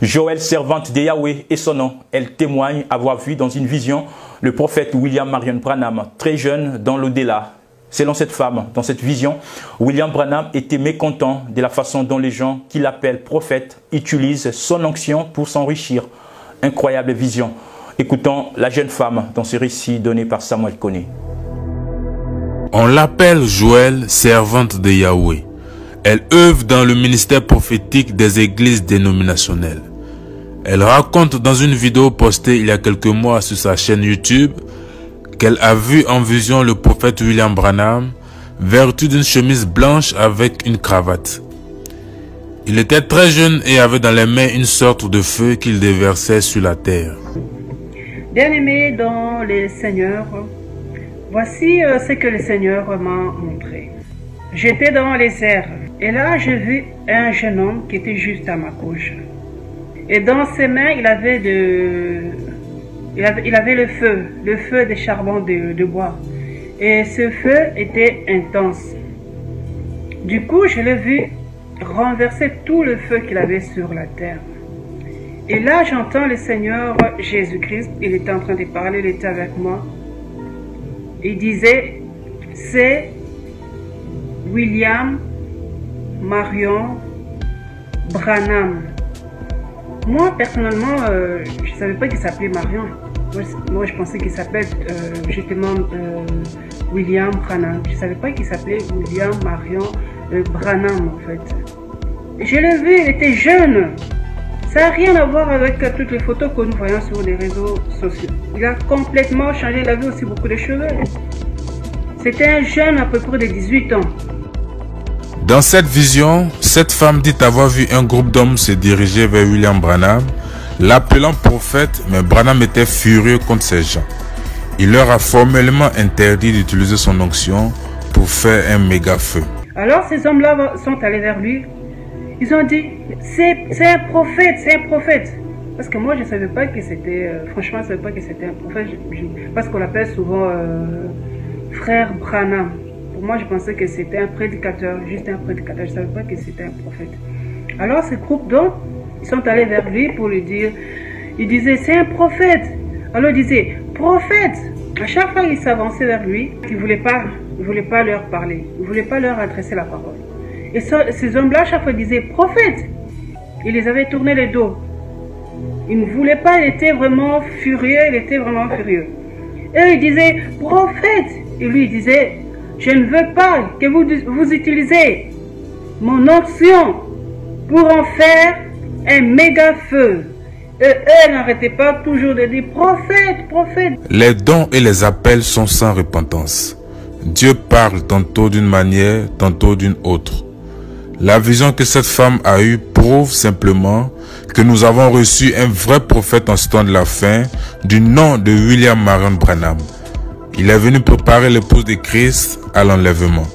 Joël, servante de Yahweh, et son nom. Elle témoigne avoir vu dans une vision le prophète William Marion Branham, très jeune dans l'au-delà. Selon cette femme, dans cette vision, William Branham était mécontent de la façon dont les gens qui l'appellent prophète utilisent son onction pour s'enrichir. Incroyable vision. Écoutons la jeune femme dans ce récit donné par Samuel Koné. On l'appelle Joël, servante de Yahweh. Elle œuvre dans le ministère prophétique des églises dénominationnelles. Elle raconte dans une vidéo postée il y a quelques mois sur sa chaîne YouTube qu'elle a vu en vision le prophète William Branham vêtu d'une chemise blanche avec une cravate. Il était très jeune et avait dans les mains une sorte de feu qu'il déversait sur la terre. Bien-aimé dans le Seigneur, voici ce que le Seigneur m'a montré. J'étais dans les airs et là j'ai vu un jeune homme qui était juste à ma gauche. Et dans ses mains il avait le feu de charbon de bois. Et ce feu était intense. Du coup je l'ai vu renverser tout le feu qu'il avait sur la terre. Et là, j'entends le Seigneur Jésus-Christ, il était en train de parler, il était avec moi. Il disait, c'est William Marion Branham. Moi, personnellement, je ne savais pas qu'il s'appelait Marion. Moi, je pensais qu'il s'appelait justement William Branham. Je ne savais pas qu'il s'appelait William Marion Branham, en fait. Je l'ai vu, il était jeune. Ça n'a rien à voir avec toutes les photos que nous voyons sur les réseaux sociaux. Il a complètement changé, il avait aussi beaucoup de cheveux. C'était un jeune à peu près de 18 ans. Dans cette vision, cette femme dit avoir vu un groupe d'hommes se diriger vers William Branham, l'appelant prophète, mais Branham était furieux contre ces gens. Il leur a formellement interdit d'utiliser son onction pour faire un méga feu. Alors ces hommes-là sont allés vers lui. Ils ont dit, c'est un prophète, c'est un prophète. Parce que moi, je ne savais pas que c'était, franchement, je ne savais pas que c'était un prophète. Parce qu'on l'appelle souvent frère Branham. Pour moi, je pensais que c'était un prédicateur, juste un prédicateur. Je ne savais pas que c'était un prophète. Alors, ce groupe d'hommes, ils sont allés vers lui pour lui dire, il disait, c'est un prophète. Alors, il disait, prophète. À chaque fois qu'il s'avançait vers lui, il ne voulait pas leur parler. Il ne voulait pas leur adresser la parole. Et ces hommes-là, chaque fois, disaient prophète. Il les avait tourné le dos. Il ne voulait pas, il était vraiment furieux, Et il disait prophète. Et lui, il disait, je ne veux pas que vous utilisez mon onction pour en faire un méga feu. Et eux n'arrêtaient pas toujours de dire prophète, prophète. Les dons et les appels sont sans repentance. Dieu parle tantôt d'une manière, tantôt d'une autre. La vision que cette femme a eue prouve simplement que nous avons reçu un vrai prophète en ce temps de la fin du nom de William Marion Branham. Il est venu préparer l'épouse de Christ à l'enlèvement.